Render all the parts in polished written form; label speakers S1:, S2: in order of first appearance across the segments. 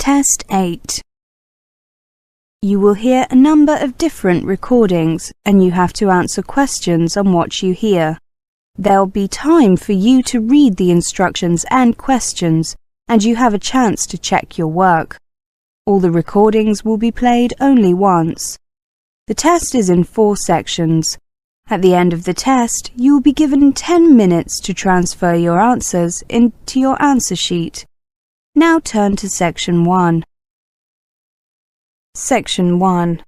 S1: Test 8. You will hear a number of different recordings and you have to answer questions on what you hear. There'll be time for you to read the instructions and questions, and you have a chance to check your work. All the recordings will be played only once. The test is in 4 sections. At the end of the test, you will be given 10 minutes to transfer your answers into your answer sheet. Now turn to Section 1. Section 1.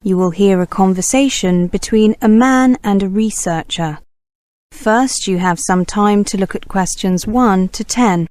S1: You will hear a conversation between a man and a researcher. First, you have some time to look at questions 1 to 10.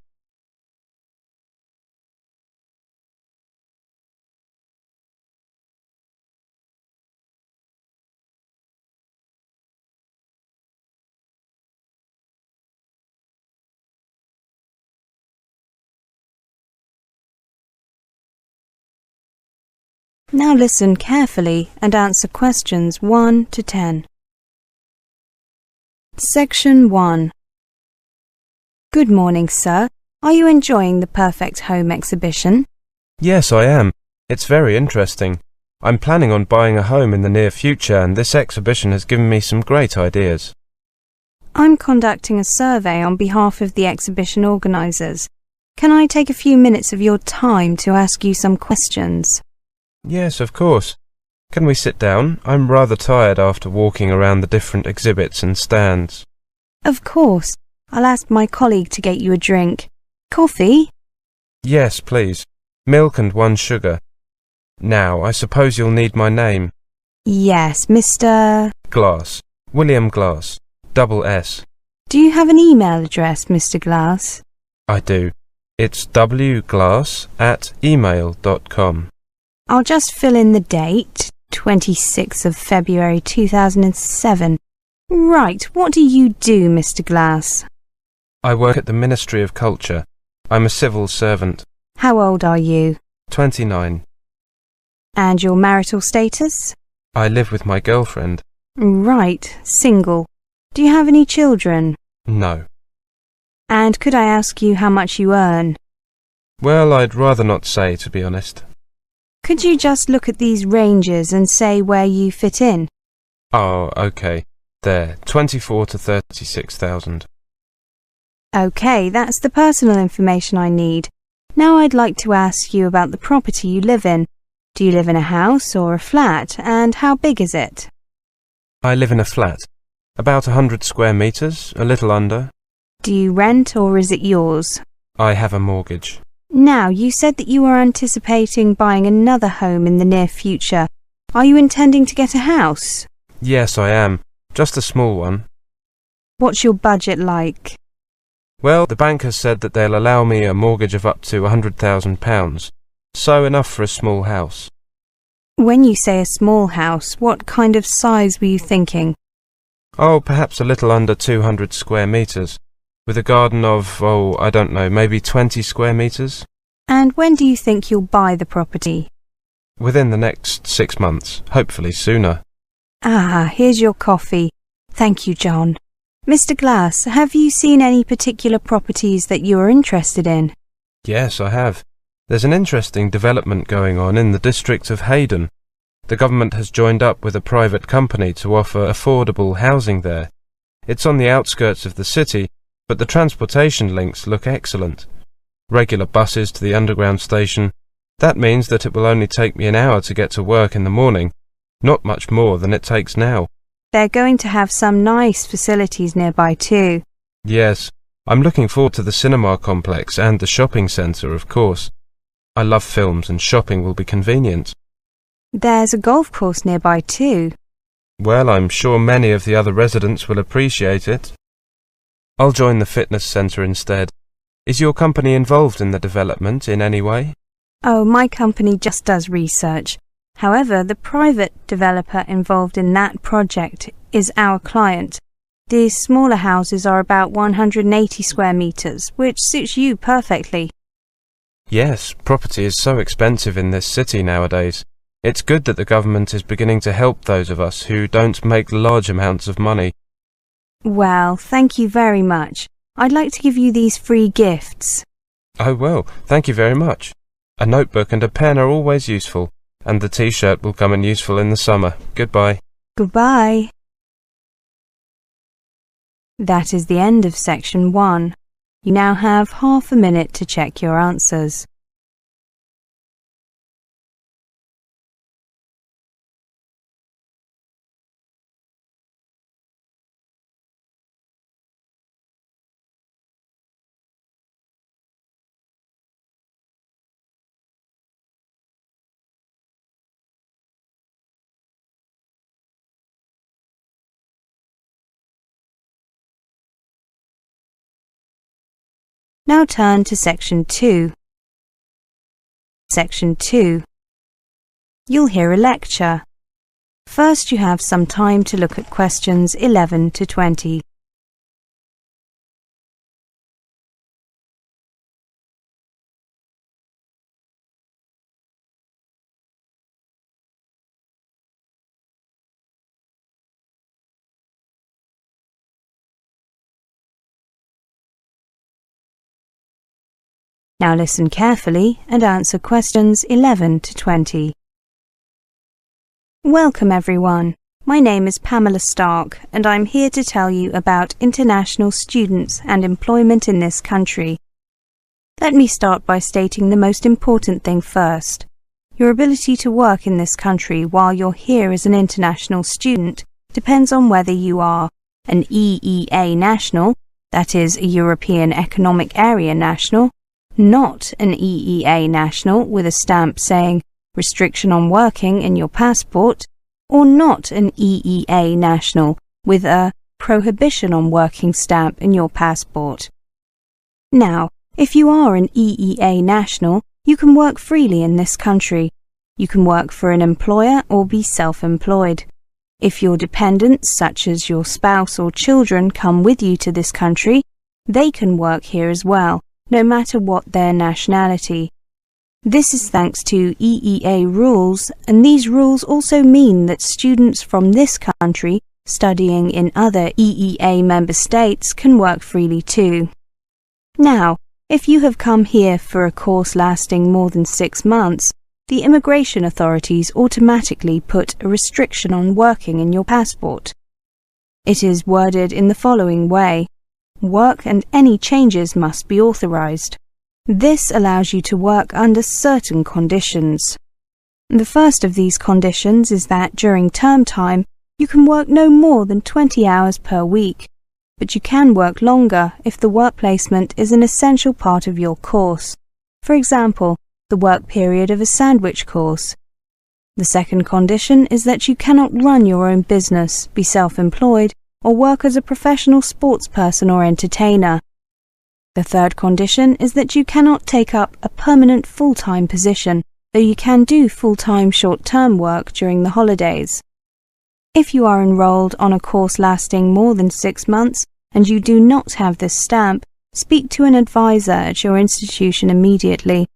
S1: Now listen carefully and answer questions 1 to 10. Section 1. Good morning, sir. Are you enjoying the Perfect Home exhibition?
S2: Yes, I am. It's very interesting. I'm planning on buying a home in the near future, and this exhibition has given me some great ideas.
S1: I'm conducting a survey on behalf of the exhibition organisers. Can I take a few minutes of your time to ask you some questions?
S2: Yes, of course. Can we sit down? I'm rather tired after walking around the different exhibits and stands.
S1: Of course. I'll ask my colleague to get you a drink. Coffee?
S2: Yes, please. Milk and 1 sugar. Now, I suppose you'll need my name.
S1: Yes, Mr.
S2: Glass. William Glass. Double S.
S1: Do you have an email address, Mr. Glass?
S2: I do. It's wglass@email.com.
S1: I'll just fill in the date, 26th of February 2007. Right, what do you do, Mr. Glass?
S2: I work at the Ministry of Culture. I'm a civil servant.
S1: How old are you?
S2: 29.
S1: And your marital status?
S2: I live with my girlfriend.
S1: Right, single. Do you have any children?
S2: No.
S1: And could I ask you how much you earn?
S2: Well, I'd rather not say, to be honest.
S1: Could you just look at these ranges and say where you fit in?
S2: Oh, okay. There, 24 to 36,000.
S1: Okay, that's the personal information I need. Now I'd like to ask you about the property you live in. Do you live in a house or a flat, and how big is it?
S2: I live in a flat. About 100 square metres, a little under.
S1: Do you rent or is it yours?
S2: I have a mortgage.
S1: Now, you said that you were anticipating buying another home in the near future. Are you intending to get a house?
S2: Yes, I am. Just a small one.
S1: What's your budget like?
S2: Well, the bank has said that they'll allow me a mortgage of up to £100,000. So enough for a small house.
S1: When you say a small house, what kind of size were you thinking?
S2: Oh, perhaps a little under 200 square metres. With a garden of, I don't know, maybe 20 square metres.
S1: And when do you think you'll buy the property?
S2: Within the next 6 months, hopefully sooner.
S1: Ah, here's your coffee. Thank you, John. Mr. Glass, have you seen any particular properties that you are interested in?
S2: Yes, I have. There's an interesting development going on in the district of Hayden. The government has joined up with a private company to offer affordable housing there. It's on the outskirts of the city, but the transportation links look excellent. Regular buses to the underground station. That means that it will only take me an hour to get to work in the morning, not much more than it takes now.
S1: They're going to have some nice facilities nearby too.
S2: Yes, I'm looking forward to the cinema complex and the shopping centre, of course. I love films and shopping will be convenient.
S1: There's a golf course nearby too.
S2: Well, I'm sure many of the other residents will appreciate it. I'll join the fitness centre instead. Is your company involved in the development in any way?
S1: Oh, my company just does research. However, the private developer involved in that project is our client. These smaller houses are about 180 square metres, which suits you perfectly.
S2: Yes, property is so expensive in this city nowadays. It's good that the government is beginning to help those of us who don't make large amounts of money.
S1: Well, thank you very much. I'd like to give you these free gifts.
S2: Oh, well, thank you very much. A notebook and a pen are always useful, and the t-shirt will come in useful in the summer. Goodbye.
S1: Goodbye. That is the end of section 1. You now have half a minute to check your answers. Now turn to section 2. Section 2. You'll hear a lecture. First, you have some time to look at questions 11 to 20. Now listen carefully and answer questions 11 to 20. Welcome everyone. My name is Pamela Stark and I'm here to tell you about international students and employment in this country. Let me start by stating the most important thing first. Your ability to work in this country while you're here as an international student depends on whether you are an EEA national, that is a European Economic Area national, not an EEA national with a stamp saying restriction on working in your passport, or not an EEA national with a prohibition on working stamp in your passport. Now, if you are an EEA national, you can work freely in this country. You can work for an employer or be self-employed. If your dependents, such as your spouse or children, come with you to this country, they can work here as well, no matter what their nationality. This is thanks to EEA rules, and these rules also mean that students from this country studying in other EEA member states can work freely too. Now, if you have come here for a course lasting more than 6 months, the immigration authorities automatically put a restriction on working in your passport. It is worded in the following way: work and any changes must be authorized. This allows you to work under certain conditions. The first of these conditions is that during term time you can work no more than 20 hours per week, but you can work longer if the work placement is an essential part of your course. For example, the work period of a sandwich course. The second condition is that you cannot run your own business, be self-employed, or work as a professional sports person or entertainer. The third condition is that you cannot take up a permanent full-time position, though you can do full-time short-term work during the holidays. If you are enrolled on a course lasting more than 6 months and you do not have this stamp, speak to an advisor at your institution immediately.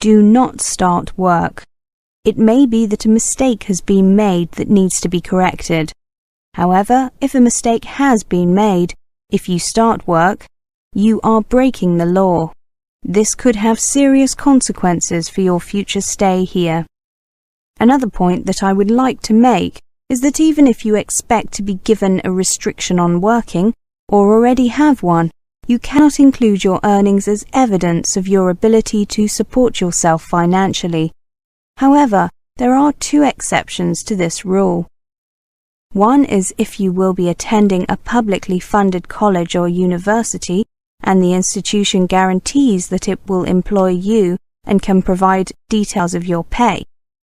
S1: Do not start work. It may be that a mistake has been made that needs to be corrected. However, if a mistake has been made, if you start work, you are breaking the law. This could have serious consequences for your future stay here. Another point that I would like to make is that even if you expect to be given a restriction on working, or already have one, you cannot include your earnings as evidence of your ability to support yourself financially. However, there are 2 exceptions to this rule. One is if you will be attending a publicly funded college or university, and the institution guarantees that it will employ you and can provide details of your pay.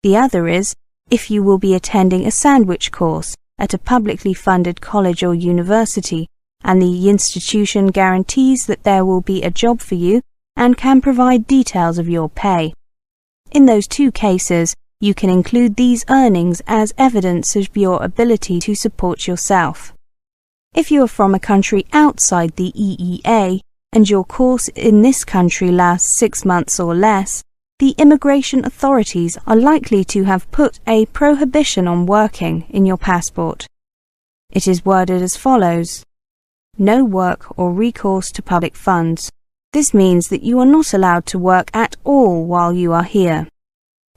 S1: The other is if you will be attending a sandwich course at a publicly funded college or university, and the institution guarantees that there will be a job for you and can provide details of your pay. In those 2 cases, you can include these earnings as evidence of your ability to support yourself. If you are from a country outside the EEA and your course in this country lasts 6 months or less, the immigration authorities are likely to have put a prohibition on working in your passport. It is worded as follows: no work or recourse to public funds. This means that you are not allowed to work at all while you are here.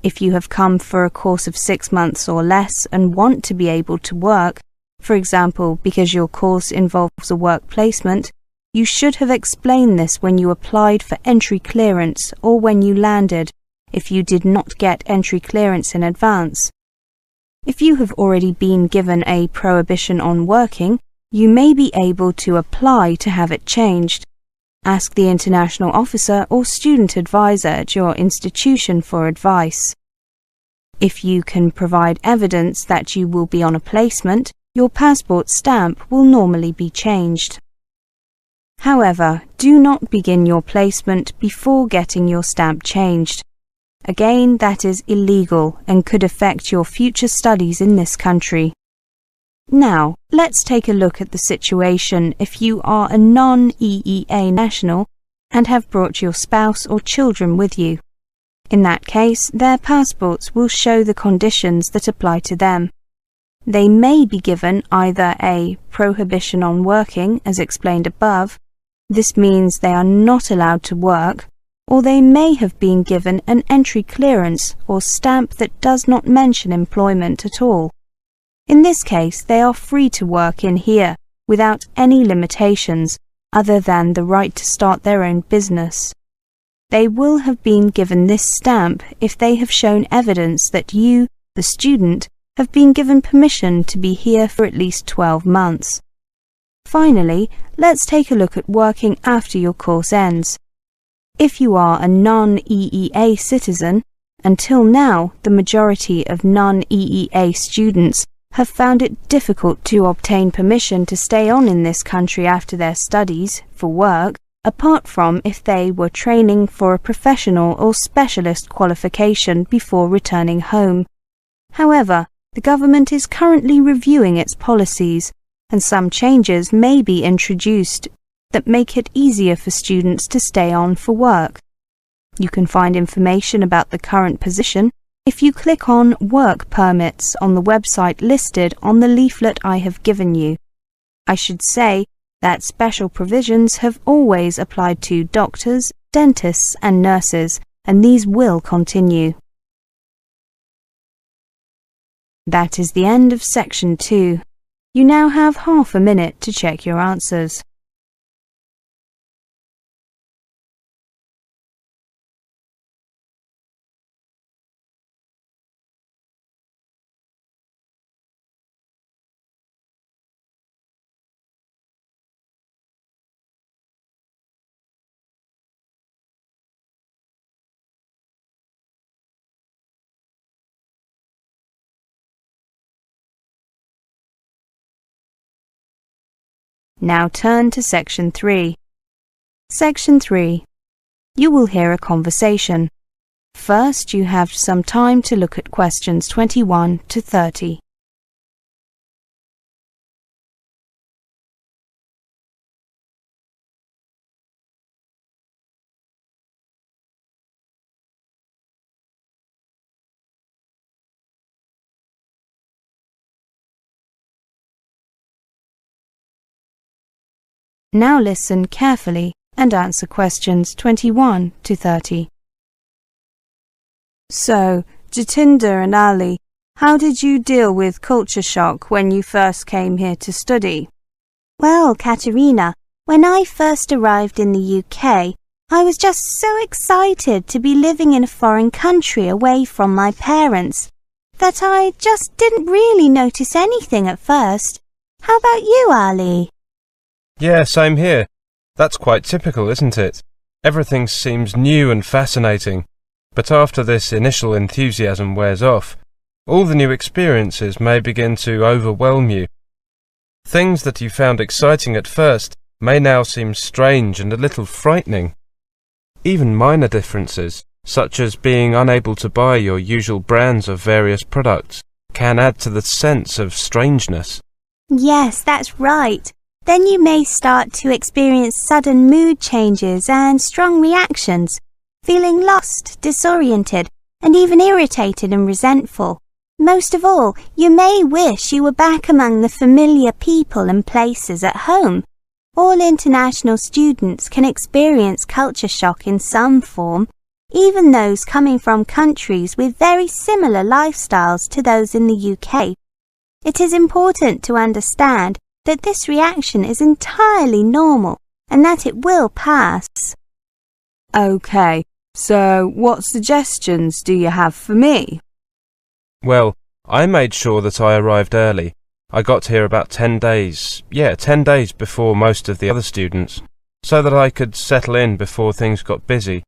S1: If you have come for a course of 6 months or less and want to be able to work, for example because your course involves a work placement, you should have explained this when you applied for entry clearance or when you landed, if you did not get entry clearance in advance. If you have already been given a prohibition on working, you may be able to apply to have it changed. Ask the international officer or student advisor at your institution for advice. If you can provide evidence that you will be on a placement, your passport stamp will normally be changed. However, do not begin your placement before getting your stamp changed. Again, that is illegal and could affect your future studies in this country. Now, let's take a look at the situation if you are a non-EEA national and have brought your spouse or children with you. In that case, their passports will show the conditions that apply to them. They may be given either a prohibition on working, as explained above. This means they are not allowed to work, or they may have been given an entry clearance or stamp that does not mention employment at all. In this case, they are free to work in here without any limitations other than the right to start their own business. They will have been given this stamp if they have shown evidence that you, the student, have been given permission to be here for at least 12 months. Finally, let's take a look at working after your course ends. If you are a non-EEA citizen, until now the majority of non-EEA students have found it difficult to obtain permission to stay on in this country after their studies for work, apart from if they were training for a professional or specialist qualification before returning home. However, the government is currently reviewing its policies, and some changes may be introduced that make it easier for students to stay on for work. You can find information about the current position if you click on Work Permits on the website listed on the leaflet I have given you. I should say that special provisions have always applied to doctors, dentists and nurses, and these will continue. That is the end of section 2. You now have half a minute to check your answers. Now turn to Section 3. Section 3. You will hear a conversation. First, you have some time to look at questions 21 to 30. Now listen carefully and answer questions 21 to 30. So, Jatinder and Ali, how did you deal with culture shock when you first came here to study?
S3: Well, Katerina, when I first arrived in the UK, I was just so excited to be living in a foreign country away from my parents that I just didn't really notice anything at first. How about you, Ali?
S2: Yeah, same here. That's quite typical, isn't it? Everything seems new and fascinating, but after this initial enthusiasm wears off, all the new experiences may begin to overwhelm you. Things that you found exciting at first may now seem strange and a little frightening. Even minor differences, such as being unable to buy your usual brands of various products, can add to the sense of strangeness.
S3: Yes, that's right. Then you may start to experience sudden mood changes and strong reactions, feeling lost, disoriented, and even irritated and resentful. Most of all, you may wish you were back among the familiar people and places at home. All international students can experience culture shock in some form, even those coming from countries with very similar lifestyles to those in the UK. It is important to understand that this reaction is entirely normal and that it will pass.
S1: Okay, so what suggestions do you have for me?
S2: Well, I made sure that I arrived early. I got here about 10 days before most of the other students, so that I could settle in before things got busy.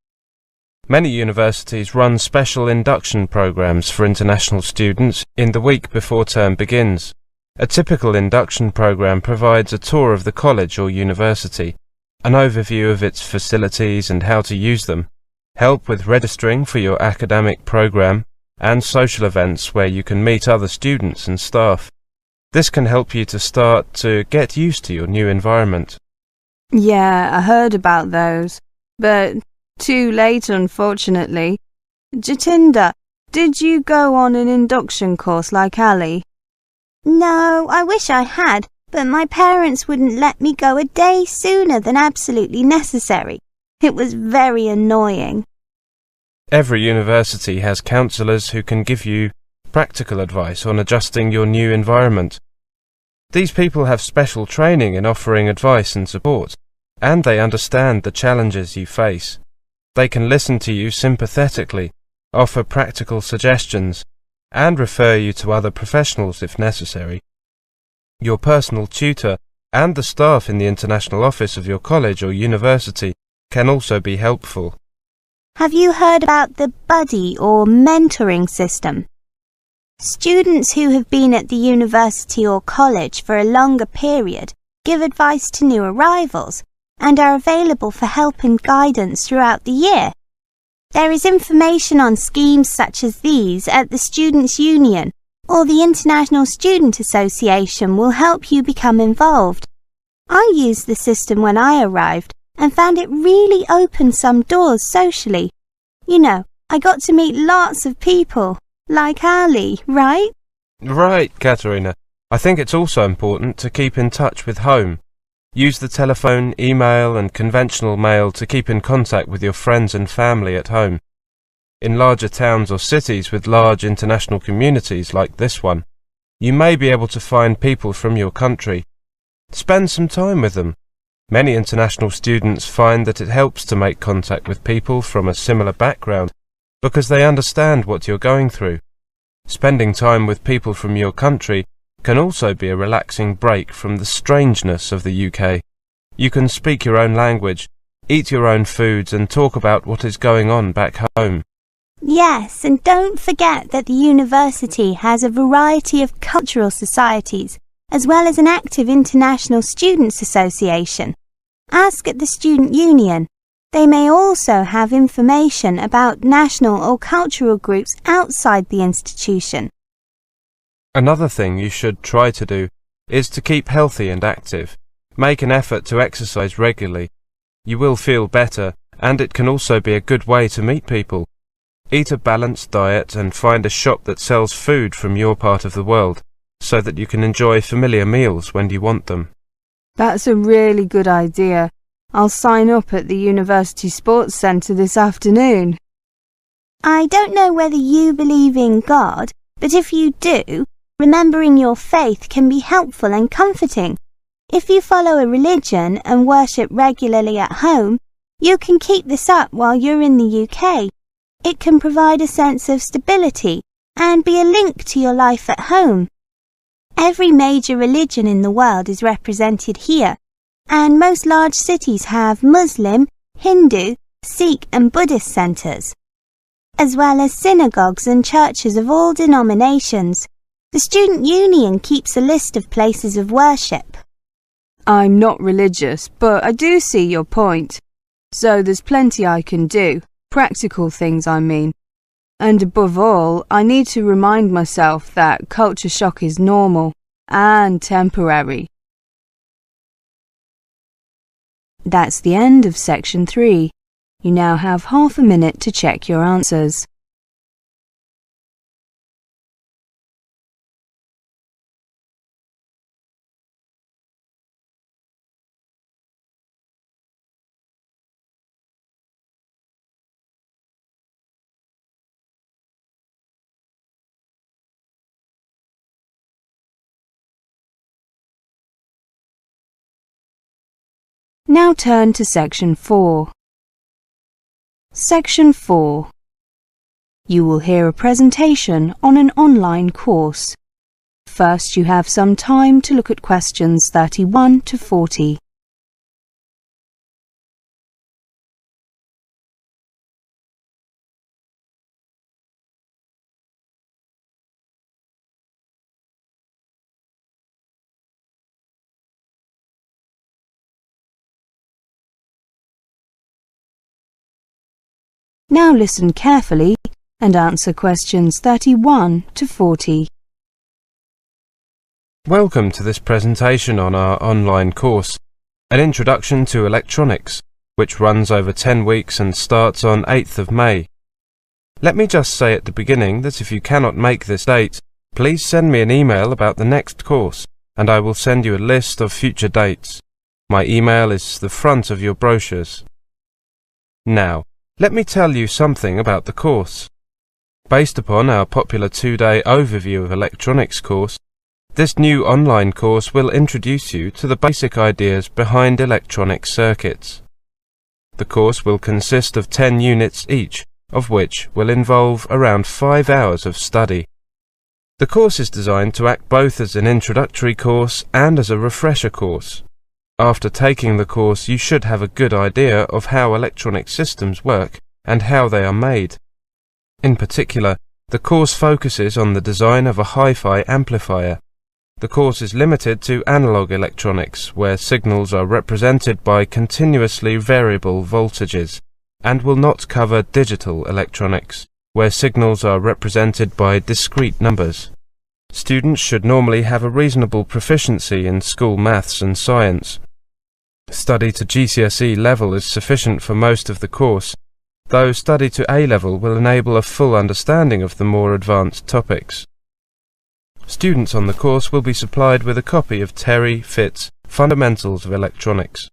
S2: Many universities run special induction programs for international students in the week before term begins. A typical induction program provides a tour of the college or university, an overview of its facilities and how to use them, help with registering for your academic program, and social events where you can meet other students and staff. This can help you to start to get used to your new environment.
S1: Yeah, I heard about those, but too late, unfortunately. Jatinder, did you go on an induction course like Ali?
S3: No, I wish I had, but my parents wouldn't let me go a day sooner than absolutely necessary. It was very annoying.
S2: Every university has counsellors who can give you practical advice on adjusting your new environment. These people have special training in offering advice and support, and they understand the challenges you face. They can listen to you sympathetically, offer practical suggestions, and refer you to other professionals if necessary. Your personal tutor and the staff in the international office of your college or university can also be helpful.
S3: Have you heard about the buddy or mentoring system? Students who have been at the university or college for a longer period give advice to new arrivals and are available for help and guidance throughout the year. There is information on schemes such as these at the Students' Union, or the International Student Association will help you become involved. I used the system when I arrived and found it really opened some doors socially. You know, I got to meet lots of people, like Ali, right?
S2: Right, Katerina. I think it's also important to keep in touch with home. Use the telephone, email and conventional mail to keep in contact with your friends and family at home. In larger towns or cities with large international communities like this one, you may be able to find people from your country. Spend some time with them. Many international students find that it helps to make contact with people from a similar background because they understand what you're going through. Spending time with people from your country can also be a relaxing break from the strangeness of the UK. You can speak your own language, eat your own foods and talk about what is going on back home.
S3: Yes, and don't forget that the university has a variety of cultural societies, as well as an active International Students Association. Ask at the Student Union. They may also have information about national or cultural groups outside the institution.
S2: Another thing you should try to do is to keep healthy and active. Make an effort to exercise regularly. You will feel better, and it can also be a good way to meet people. Eat a balanced diet and find a shop that sells food from your part of the world, so that you can enjoy familiar meals when you want them.
S1: That's a really good idea. I'll sign up at the University Sports Centre this afternoon.
S3: I don't know whether you believe in God, but if you do, remembering your faith can be helpful and comforting. If you follow a religion and worship regularly at home, you can keep this up while you're in the UK. It can provide a sense of stability and be a link to your life at home. Every major religion in the world is represented here, and most large cities have Muslim, Hindu, Sikh and Buddhist centres, as well as synagogues and churches of all denominations. The Student Union keeps a list of places of worship.
S1: I'm not religious, but I do see your point. So there's plenty I can do, practical things I mean. And above all, I need to remind myself that culture shock is normal and temporary. That's the end of section 3. You now have half a minute to check your answers. Now turn to Section 4. Section 4. You will hear a presentation on an online course. First, you have some time to look at questions 31 to 40. Now listen carefully and answer questions 31 to 40.
S2: Welcome to this presentation on our online course, An Introduction to Electronics, which runs over 10 weeks and starts on 8th of May. Let me just say at the beginning that if you cannot make this date, please send me an email about the next course, and I will send you a list of future dates. My email is the front of your brochures. Now, let me tell you something about the course. Based upon our popular 2-day overview of electronics course, this new online course will introduce you to the basic ideas behind electronic circuits. The course will consist of 10 units each, of which will involve around 5 hours of study. The course is designed to act both as an introductory course and as a refresher course. After taking the course, you should have a good idea of how electronic systems work and how they are made. In particular, the course focuses on the design of a hi-fi amplifier. The course is limited to analog electronics, where signals are represented by continuously variable voltages, and will not cover digital electronics, where signals are represented by discrete numbers. Students should normally have a reasonable proficiency in school maths and science. Study to GCSE level is sufficient for most of the course, though study to A level will enable a full understanding of the more advanced topics. Students on the course will be supplied with a copy of Terry Fitt's Fundamentals of Electronics.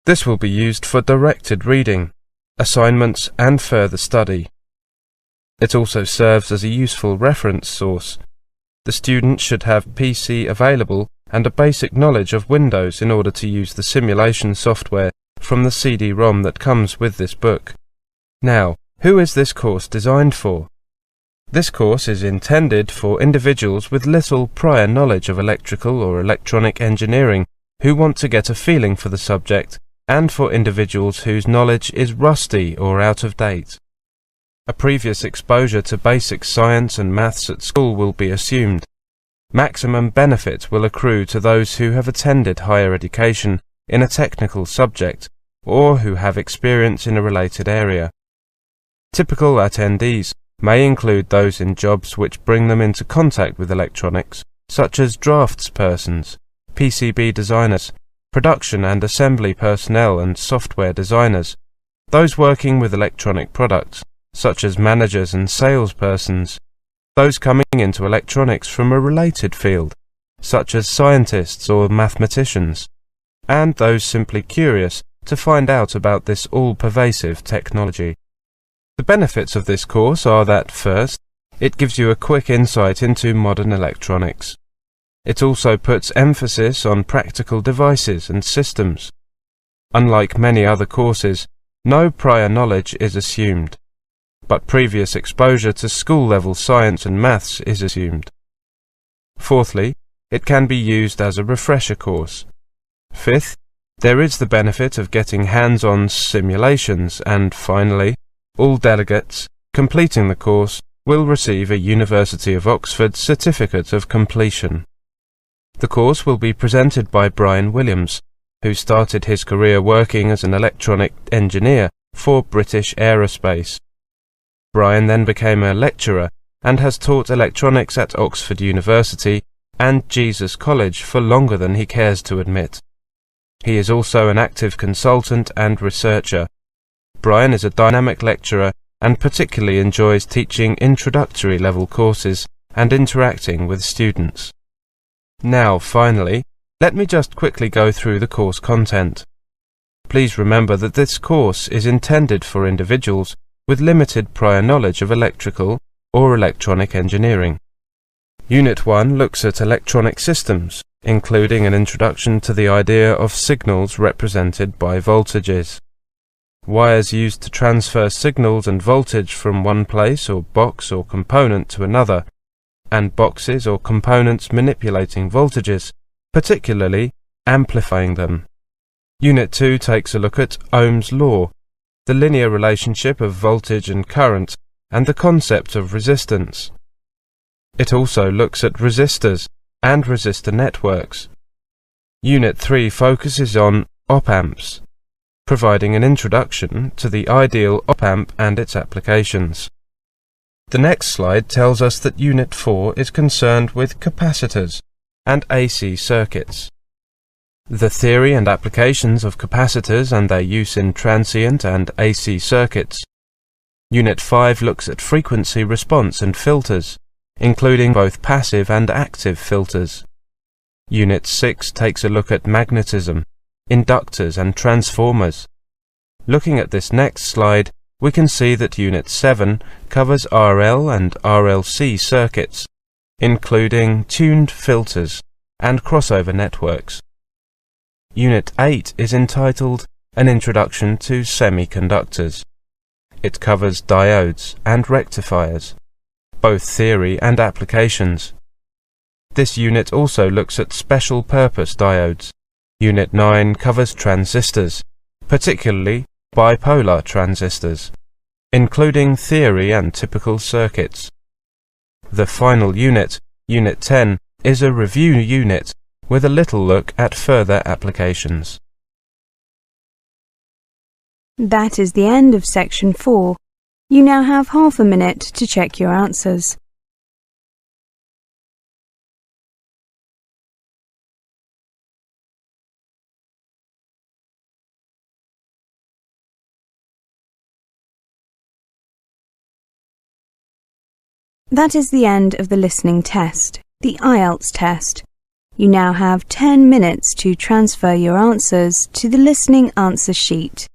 S2: This will be used for directed reading, assignments and further study. It also serves as a useful reference source. The student should have PC available and a basic knowledge of Windows in order to use the simulation software from the CD-ROM that comes with this book. Now, who is this course designed for? This course is intended for individuals with little prior knowledge of electrical or electronic engineering who want to get a feeling for the subject, and for individuals whose knowledge is rusty or out of date. A previous exposure to basic science and maths at school will be assumed. Maximum benefit will accrue to those who have attended higher education in a technical subject or who have experience in a related area. Typical attendees may include those in jobs which bring them into contact with electronics, such as draftspersons, PCB designers, production and assembly personnel and software designers, those working with electronic products, such as managers and salespersons, those coming into electronics from a related field, such as scientists or mathematicians, and those simply curious to find out about this all-pervasive technology. The benefits of this course are that, first, it gives you a quick insight into modern electronics. It also puts emphasis on practical devices and systems. Unlike many other courses, no prior knowledge is assumed, but previous exposure to school-level science and maths is assumed. Fourthly, it can be used as a refresher course. Fifth, there is the benefit of getting hands-on simulations, and finally, all delegates completing the course will receive a University of Oxford Certificate of Completion. The course will be presented by Brian Williams, who started his career working as an electronic engineer for British Aerospace. Brian then became a lecturer and has taught electronics at Oxford University and Jesus College for longer than he cares to admit. He is also an active consultant and researcher. Brian is a dynamic lecturer and particularly enjoys teaching introductory level courses and interacting with students. Now, finally, let me just quickly go through the course content. Please remember that this course is intended for individuals with limited prior knowledge of electrical or electronic engineering. Unit 1 looks at electronic systems, including an introduction to the idea of signals represented by voltages. Wires used to transfer signals and voltage from one place or box or component to another, and boxes or components manipulating voltages, particularly amplifying them. Unit 2 takes a look at Ohm's law, the linear relationship of voltage and current, and the concept of resistance. It also looks at resistors and resistor networks. Unit 3 focuses on op-amps, providing an introduction to the ideal op-amp and its applications. The next slide tells us that Unit 4 is concerned with capacitors and AC circuits. The theory and applications of capacitors and their use in transient and AC circuits. Unit 5 looks at frequency response and filters, including both passive and active filters. Unit 6 takes a look at magnetism, inductors and transformers. Looking at this next slide, we can see that Unit 7 covers RL and RLC circuits, including tuned filters and crossover networks. Unit 8 is entitled An Introduction to Semiconductors. It covers diodes and rectifiers, both theory and applications. This unit also looks at special purpose diodes. Unit 9 covers transistors, particularly bipolar transistors, including theory and typical circuits. The final unit, Unit 10, is a review unit with a little look at further applications.
S1: That is the end of Section 4. You now have half a minute to check your answers. That is the end of the listening test, the IELTS test. You now have 10 minutes to transfer your answers to the listening answer sheet.